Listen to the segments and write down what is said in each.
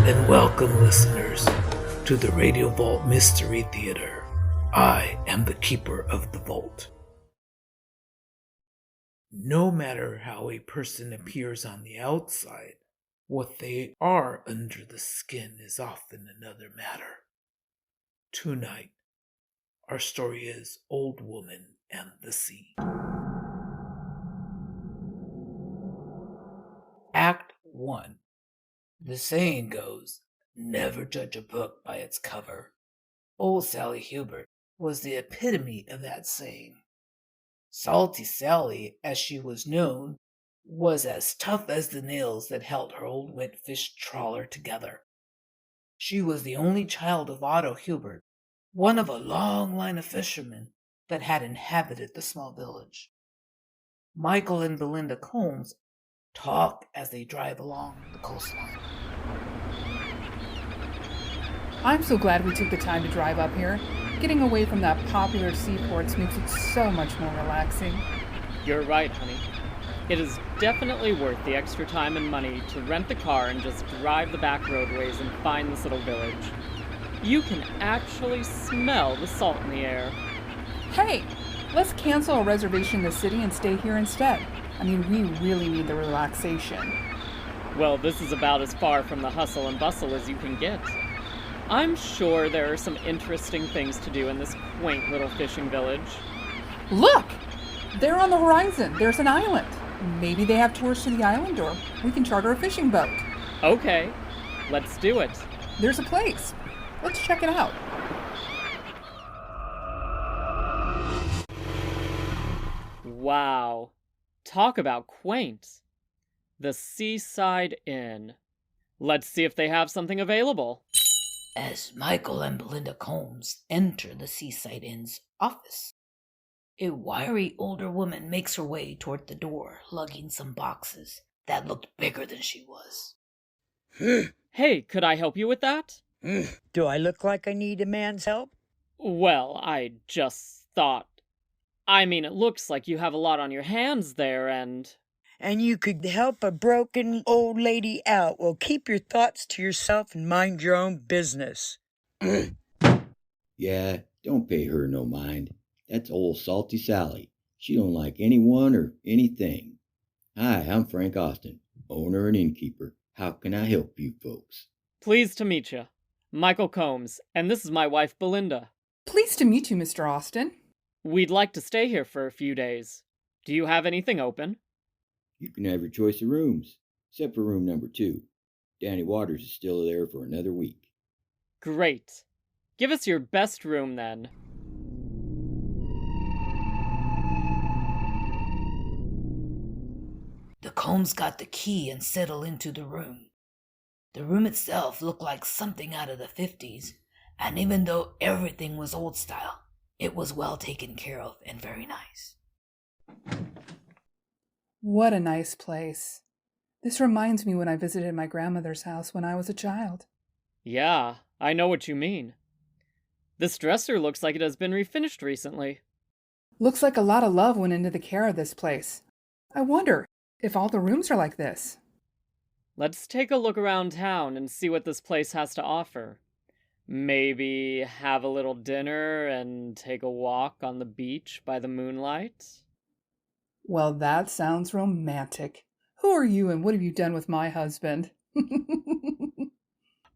and welcome, listeners, to the Radio Vault Mystery Theater. I am the keeper of the vault. No matter how a person appears on the outside, what they are under the skin is often another matter. Tonight, our story is Old Woman and the Sea. Act 1. The saying goes, never judge a book by its cover. Old Sally Hubert was the epitome of that saying. Salty Sally, as she was known, was as tough as the nails that held her old wet fish trawler together. She was the only child of Otto Hubert, one of a long line of fishermen that had inhabited the small village. Michael and Belinda Combs talk as they drive along the coastline. I'm so glad we took the time to drive up here. Getting away from that popular seaports makes it so much more relaxing. You're right, honey. It is definitely worth the extra time and money to rent the car and just drive the back roadways and find this little village. You can actually smell the salt in the air. Hey, let's cancel a reservation in the city and stay here instead. I mean, we really need the relaxation. Well, this is about as far from the hustle and bustle as you can get. I'm sure there are some interesting things to do in this quaint little fishing village. Look! There on the horizon, there's an island. Maybe they have tours to the island, or we can charter a fishing boat. Okay, let's do it. There's a place. Let's check it out. Wow. Talk about quaint. The Seaside Inn. Let's see if they have something available. As Michael and Belinda Combs enter the Seaside Inn's office, a wiry older woman makes her way toward the door, lugging some boxes that looked bigger than she was. Hey, could I help you with that? Do I look like I need a man's help? Well, I just thought... I mean, it looks like you have a lot on your hands there, and... And you could help a broken old lady out. Well, keep your thoughts to yourself and mind your own business. Yeah, don't pay her no mind. That's old Salty Sally. She don't like anyone or anything. Hi, I'm Frank Austin, owner and innkeeper. How can I help you folks? Pleased to meet you. Michael Combs, and this is my wife, Belinda. Pleased to meet you, Mr. Austin. We'd like to stay here for a few days. Do you have anything open? You can have your choice of rooms, except for room number 2. Danny Waters is still there for another week. Great. Give us your best room, then. The Combs got the key and settled into the room. The room itself looked like something out of the 50s, and even though everything was old style, it was well taken care of and very nice. What a nice place. This reminds me when I visited my grandmother's house when I was a child. Yeah, I know what you mean. This dresser looks like it has been refinished recently. Looks like a lot of love went into the care of this place. I wonder if all the rooms are like this. Let's take a look around town and see what this place has to offer. Maybe have a little dinner and take a walk on the beach by the moonlight? Well, that sounds romantic. Who are you and what have you done with my husband?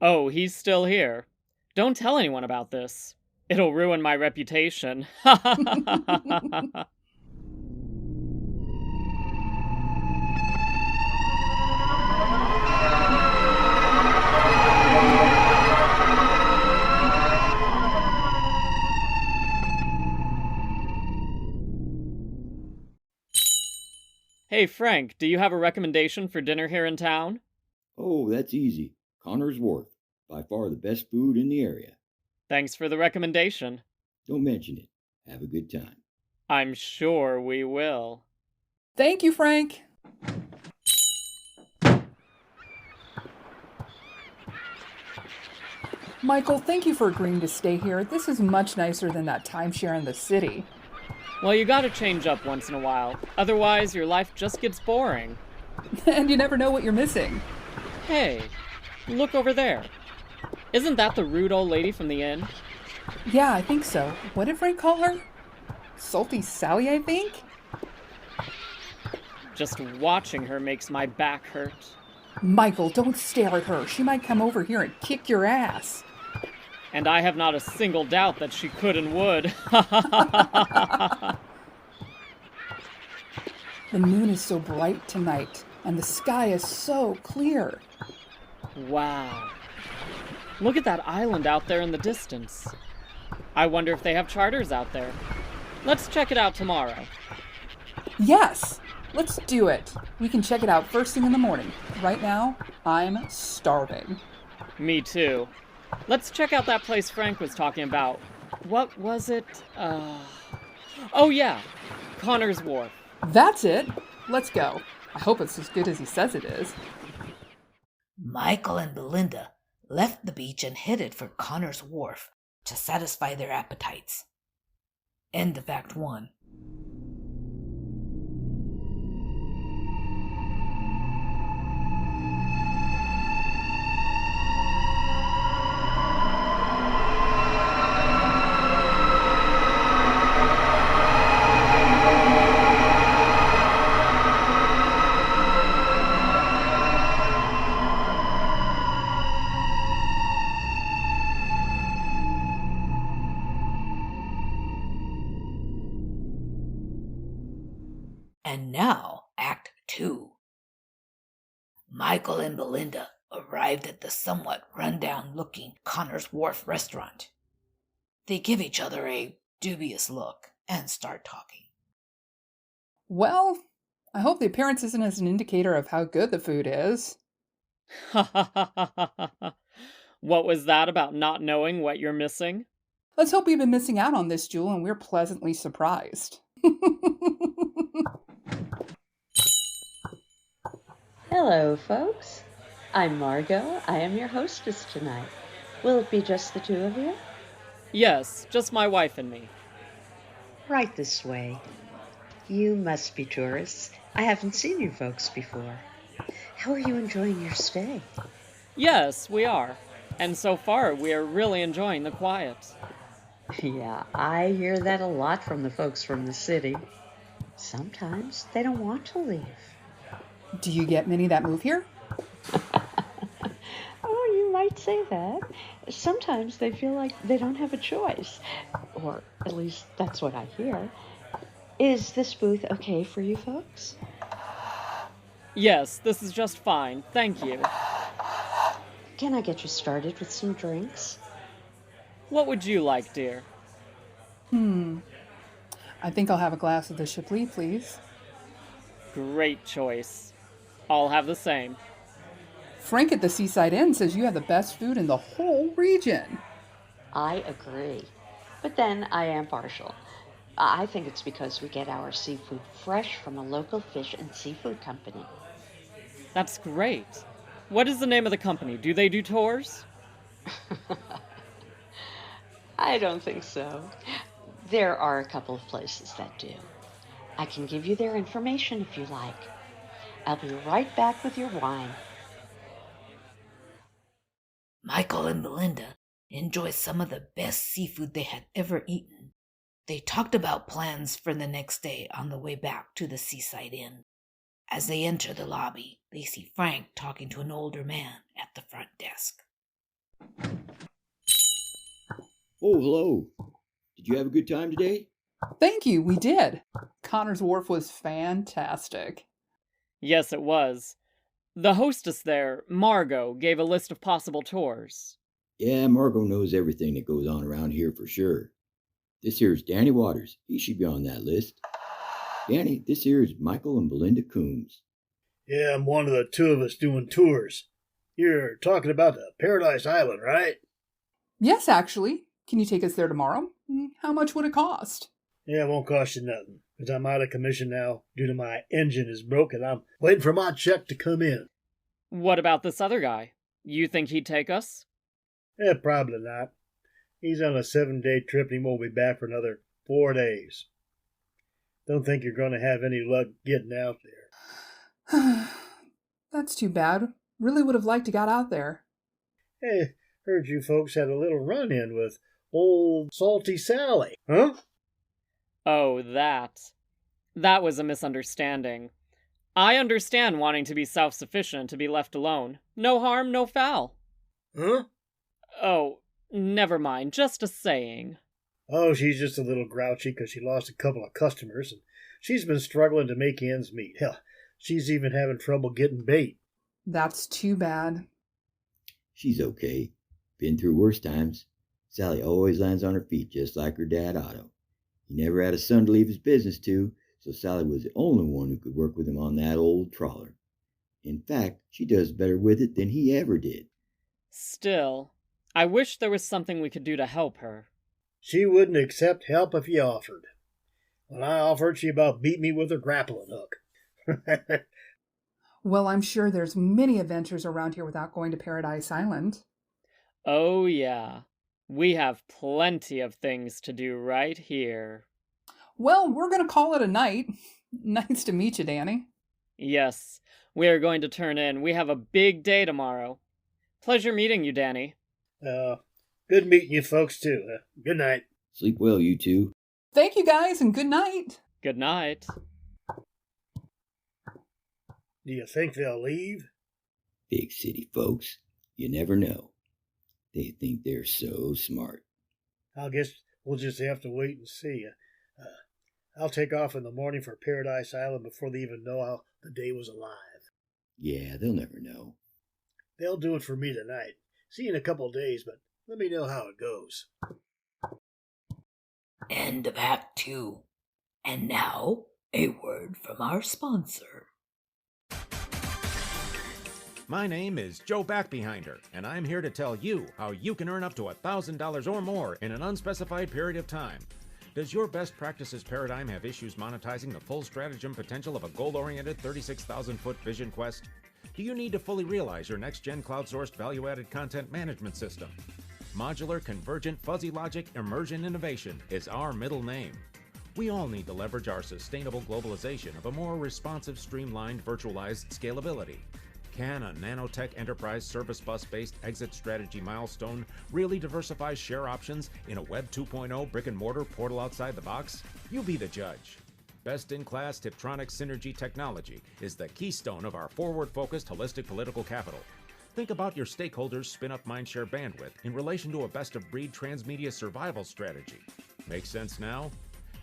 Oh, he's still here. Don't tell anyone about this. It'll ruin my reputation. Hey, Frank, do you have a recommendation for dinner here in town? Oh, that's easy. Connor's Wharf. By far the best food in the area. Thanks for the recommendation. Don't mention it. Have a good time. I'm sure we will. Thank you, Frank. Michael, thank you for agreeing to stay here. This is much nicer than that timeshare in the city. Well, you gotta change up once in a while. Otherwise, your life just gets boring. And you never know what you're missing. Hey, Look over there. Isn't that the rude old lady from the inn? Yeah, I think so. What did Frank call her? Salty Sally, I think? Just watching her makes my back hurt. Michael, don't stare at her. She might come over here and kick your ass. And I have not a single doubt that she could and would. The moon is so bright tonight, and the sky is so clear. Wow. Look at that island out there in the distance. I wonder if they have charters out there. Let's check it out tomorrow. Yes, let's do it. We can check it out first thing in the morning. Right now, I'm starving. Me too. Let's check out that place Frank was talking about. What was it? Oh yeah, Connor's Wharf. That's it. Let's go. I hope it's as good as he says it is. Michael and Belinda left the beach and headed for Connor's Wharf to satisfy their appetites. End of Act 1. And now, Act 2. Michael and Belinda arrived at the somewhat run-down-looking Connor's Wharf restaurant. They give each other a dubious look and start talking. Well, I hope the appearance isn't as an indicator of how good the food is. What was that about not knowing what you're missing? Let's hope we've been missing out on this, Jewel, and we're pleasantly surprised. Hello, folks. I'm Margot. I am your hostess tonight. Will it be just the two of you? Yes, just my wife and me. Right this way. You must be tourists. I haven't seen you folks before. How are you enjoying your stay? Yes, we are. And so far, we are really enjoying the quiet. Yeah, I hear that a lot from the folks from the city. Sometimes they don't want to leave. Do you get many that move here? Oh, you might say that. Sometimes they feel like they don't have a choice. Or at least that's what I hear. Is this booth okay for you folks? Yes, this is just fine. Thank you. Can I get you started with some drinks? What would you like, dear? I think I'll have a glass of the Chablis, please. Great choice. I'll have the same. Frank at the Seaside Inn says you have the best food in the whole region. I agree. But then I am partial. I think it's because we get our seafood fresh from a local fish and seafood company. That's great. What is the name of the company? Do they do tours? I don't think so. There are a couple of places that do. I can give you their information if you like. I'll be right back with your wine. Michael and Belinda enjoyed some of the best seafood they had ever eaten. They talked about plans for the next day on the way back to the Seaside Inn. As they enter the lobby, they see Frank talking to an older man at the front desk. Oh, hello. Did you have a good time today? Thank you, we did. Connor's Wharf was fantastic. Yes, it was. The hostess there, Margot, gave a list of possible tours. Yeah, Margot knows everything that goes on around here for sure. This here's Danny Waters. He should be on that list. Danny, this here is Michael and Belinda Coombs. Yeah, I'm one of the two of us doing tours. You're talking about the Paradise Island, right? Yes, actually. Can you take us there tomorrow? How much would it cost? Yeah, it won't cost you nothing, because I'm out of commission now due to my engine is broken. I'm waiting for my check to come in. What about this other guy? You think he'd take us? Yeah, probably not. He's on a 7-day trip and he won't be back for another 4 days. Don't think you're going to have any luck getting out there. That's too bad. Really would have liked to got out there. Hey, heard you folks had a little run-in with old Salty Sally, huh? Oh, that. That was a misunderstanding. I understand wanting to be self-sufficient, to be left alone. No harm, no foul. Huh? Oh, never mind, just a saying. Oh, she's just a little grouchy because she lost a couple of customers, and she's been struggling to make ends meet. Hell, she's even having trouble getting bait. That's too bad. She's okay. Been through worse times. Sally always lands on her feet just like her dad Otto. He never had a son to leave his business to, so Sally was the only one who could work with him on that old trawler. In fact, she does better with it than he ever did. Still, I wish there was something we could do to help her. She wouldn't accept help if you offered. When I offered, she about beat me with her grappling hook. Well, I'm sure there's many adventures around here without going to Paradise Island. Oh, yeah. We have plenty of things to do right here. Well, we're going to call it a night. Nice to meet you, Danny. Yes, we are going to turn in. We have a big day tomorrow. Pleasure meeting you, Danny. Good meeting you folks, too. Good night. Sleep well, you two. Thank you, guys, and good night. Good night. Do you think they'll leave? Big city folks, you never know. They think they're so smart. I guess we'll just have to wait and see. I'll take off in the morning for Paradise Island before they even know how the day was alive. Yeah, they'll never know. They'll do it for me tonight. See you in a couple of days, but let me know how it goes. End of Act 2. And now, a word from our sponsor. My name is Joe Backbehinder, and I'm here to tell you how you can earn up to $1,000 or more in an unspecified period of time. Does your best practices paradigm have issues monetizing the full stratagem potential of a goal-oriented 36,000-foot vision quest? Do you need to fully realize your next-gen cloud-sourced value-added content management system? Modular, convergent, fuzzy logic, immersion innovation is our middle name. We all need to leverage our sustainable globalization of a more responsive, streamlined, virtualized scalability. Can a nanotech enterprise service bus-based exit strategy milestone really diversify share options in a Web 2.0 brick-and-mortar portal outside the box? You be the judge. Best-in-class Tiptronic synergy technology is the keystone of our forward-focused holistic political capital. Think about your stakeholders' spin-up mindshare bandwidth in relation to a best-of-breed transmedia survival strategy. Make sense now?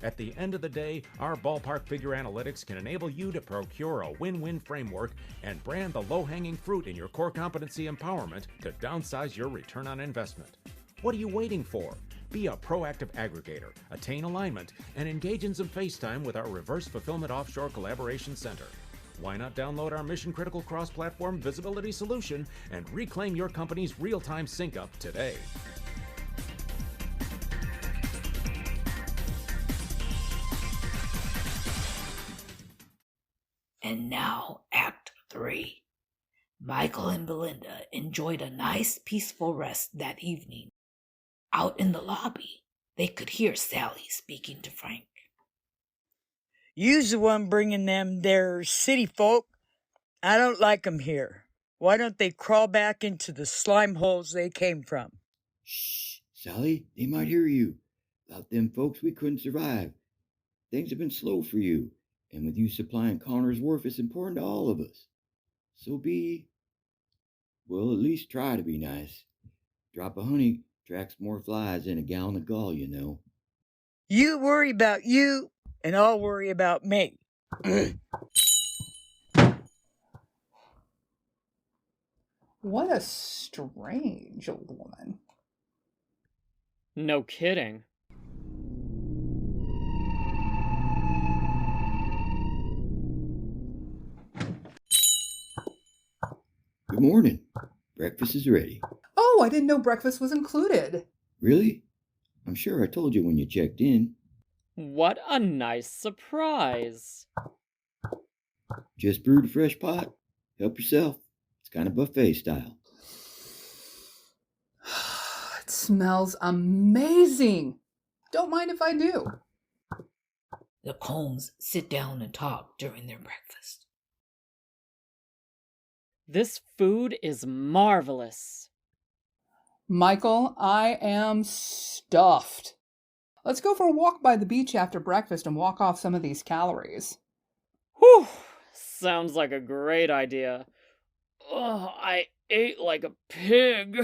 At the end of the day, our ballpark figure analytics can enable you to procure a win-win framework and brand the low-hanging fruit in your core competency empowerment to downsize your return on investment. What are you waiting for? Be a proactive aggregator, attain alignment, and engage in some FaceTime with our Reverse Fulfillment Offshore Collaboration Center. Why not download our mission-critical cross-platform visibility solution and reclaim your company's real-time sync-up today? And now, Act 3. Michael and Belinda enjoyed a nice, peaceful rest that evening. Out in the lobby, they could hear Sally speaking to Frank. You's the one bringing them there city folk. I don't like 'em here. Why don't they crawl back into the slime holes they came from? Shh, Sally, they might hear you. Without them folks, we couldn't survive. Things have been slow for you, and with you supplying Connor's Wharf, it's important to all of us. So well, at least try to be nice. Drop of honey attracts more flies than a gallon of gall, you know. You worry about you, and I'll worry about me. What a strange old woman. No kidding. Good morning. Breakfast is ready. Oh, I didn't know breakfast was included. Really? I'm sure I told you when you checked in. What a nice surprise. Just brewed a fresh pot. Help yourself. It's kind of buffet style. It smells amazing. Don't mind if I do. The Combs sit down and talk during their breakfast. This food is marvelous. Michael, I am stuffed. Let's go for a walk by the beach after breakfast and walk off some of these calories. Whew! Sounds like a great idea. Oh, I ate like a pig.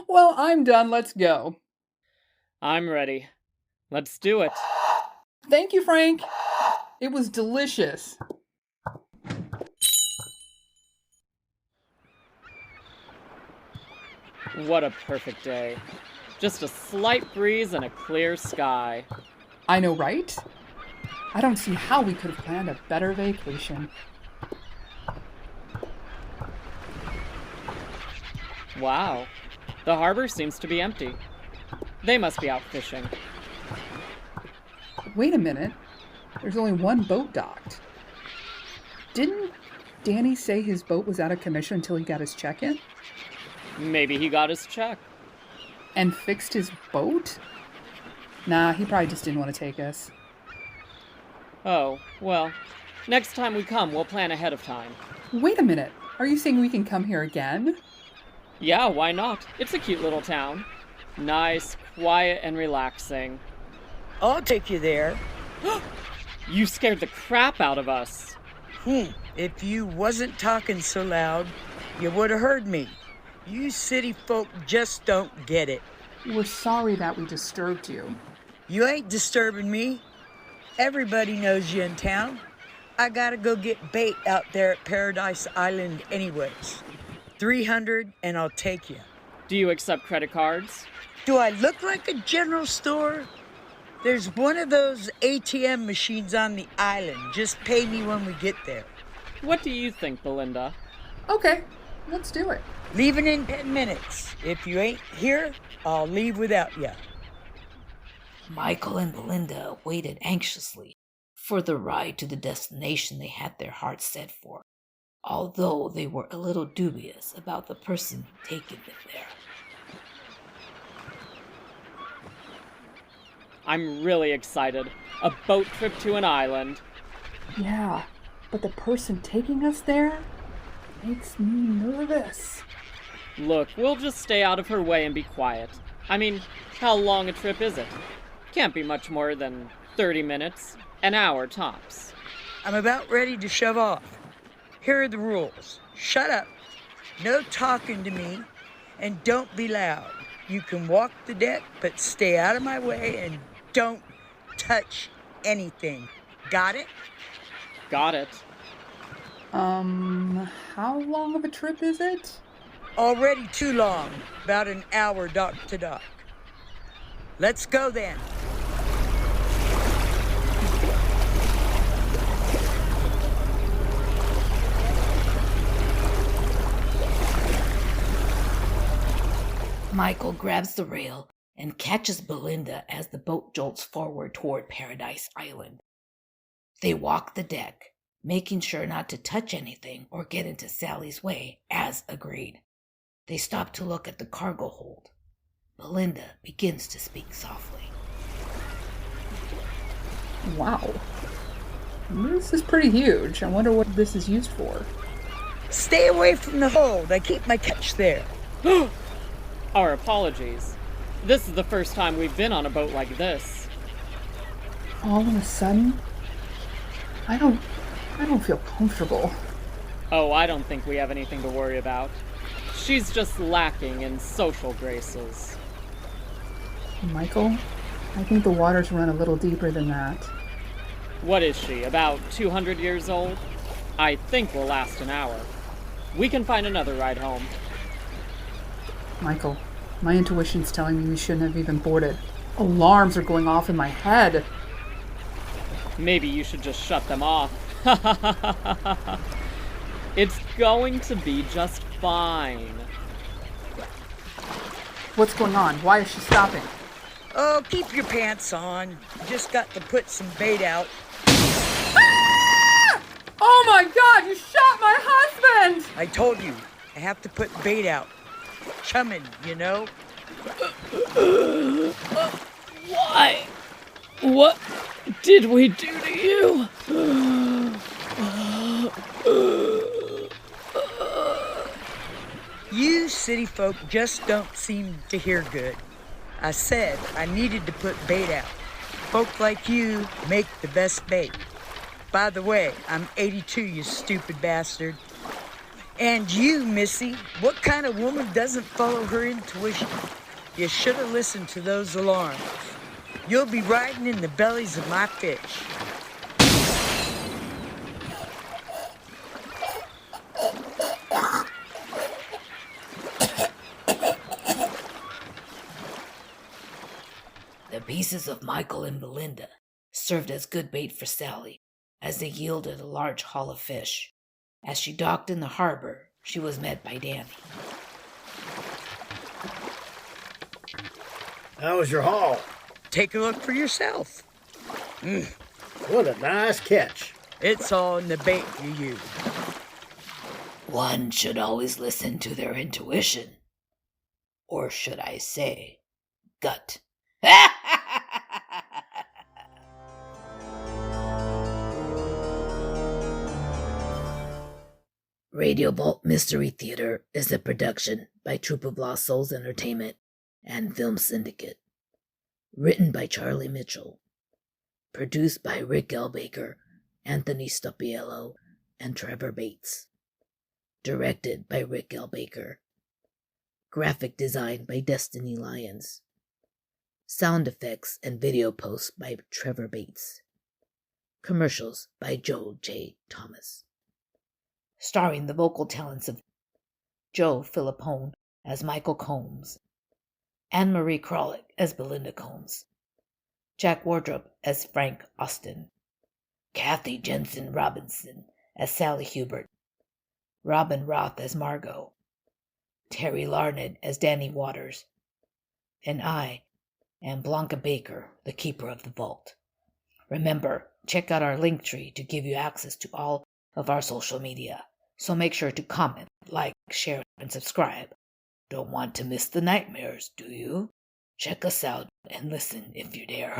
Well, I'm done. Let's go. I'm ready. Let's do it. Thank you, Frank. It was delicious. What a perfect day. Just a slight breeze and a clear sky. I know, right? I don't see how we could have planned a better vacation. Wow. The harbor seems to be empty. They must be out fishing. Wait a minute. There's only one boat docked. Didn't Danny say his boat was out of commission until he got his check-in? Maybe he got his check. And fixed his boat? Nah, he probably just didn't want to take us. Oh, well, next time we come, we'll plan ahead of time. Wait a minute. Are you saying we can come here again? Yeah, why not? It's a cute little town. Nice, quiet, and relaxing. I'll take you there. You scared the crap out of us. If you wasn't talking so loud, you would have heard me. You city folk just don't get it. We're sorry that we disturbed you. You ain't disturbing me. Everybody knows you in town. I gotta go get bait out there at Paradise Island anyways. 300 and I'll take you. Do you accept credit cards? Do I look like a general store? There's one of those ATM machines on the island. Just pay me when we get there. What do you think, Belinda? Okay, let's do it. Leaving in 10 minutes. If you ain't here, I'll leave without you. Michael and Belinda waited anxiously for the ride to the destination they had their hearts set for, although they were a little dubious about the person taking them there. I'm really excited. A boat trip to an island. Yeah, but the person taking us there makes me nervous. Look, we'll just stay out of her way and be quiet. I mean, how long a trip is it? Can't be much more than 30 minutes, an hour tops. I'm about ready to shove off. Here are the rules. Shut up. No talking to me. And don't be loud. You can walk the deck, but stay out of my way and don't touch anything. Got it? Got it. How long of a trip is it? Already too long. About an hour dock to dock. Let's go then. Michael grabs the rail and catches Belinda as the boat jolts forward toward Paradise Island. They walk the deck, making sure not to touch anything or get into Sally's way, as agreed. They stop to look at the cargo hold. Belinda begins to speak softly. Wow. This is pretty huge. I wonder what this is used for. Stay away from the hold. I keep my catch there. Our apologies. This is the first time we've been on a boat like this. All of a sudden, I don't feel comfortable. Oh, I don't think we have anything to worry about. She's just lacking in social graces. Michael, I think the waters run a little deeper than that. What is she, about 200 years old? I think we'll last an hour. We can find another ride home. Michael, my intuition's telling me we shouldn't have even boarded. Alarms are going off in my head. Maybe you should just shut them off. It's going to be just fine. What's going on? Why is she stopping? Oh, keep your pants on. Just got to put some bait out. Ah! Oh my God, you shot my husband! I told you, I have to put bait out. Chumming, you know? Why? What did we do to you? You city folk just don't seem to hear good. I said I needed to put bait out. Folk like you make the best bait. By the way, I'm 82, you stupid bastard. And you, Missy, what kind of woman doesn't follow her intuition? You should have listened to those alarms. You'll be riding in the bellies of my fish. The pieces of Michael and Belinda served as good bait for Sally, as they yielded a large haul of fish. As she docked in the harbor, she was met by Danny. How was your haul? Take a look for yourself. What a nice catch. It's all in the bait you use. One should always listen to their intuition. Or should I say, gut. Radio Vault Mystery Theater is a production by Troop of Lost Souls Entertainment and Film Syndicate. Written by Charlie Mitchell. Produced by Rick L. Baker, Anthony Stoppiello, and Trevor Bates. Directed by Rick L. Baker. Graphic design by Destiny Lyons. Sound effects and video posts by Trevor Bates. Commercials by Joel J. Thomas. Starring the vocal talents of Joe Philippone as Michael Combs, Anne-Marie Kralik as Belinda Combs, Jack Wardrop as Frank Austin, Kathy Jensen Robinson as Sally Hubert, Robin Roth as Margot, Terry Larned as Danny Waters, and I am Blanca Baker, the keeper of the vault. Remember, check out our Linktree to give you access to all of our social media. So make sure to comment, like, share, and subscribe. Don't want to miss the nightmares, do you? Check us out and listen if you dare.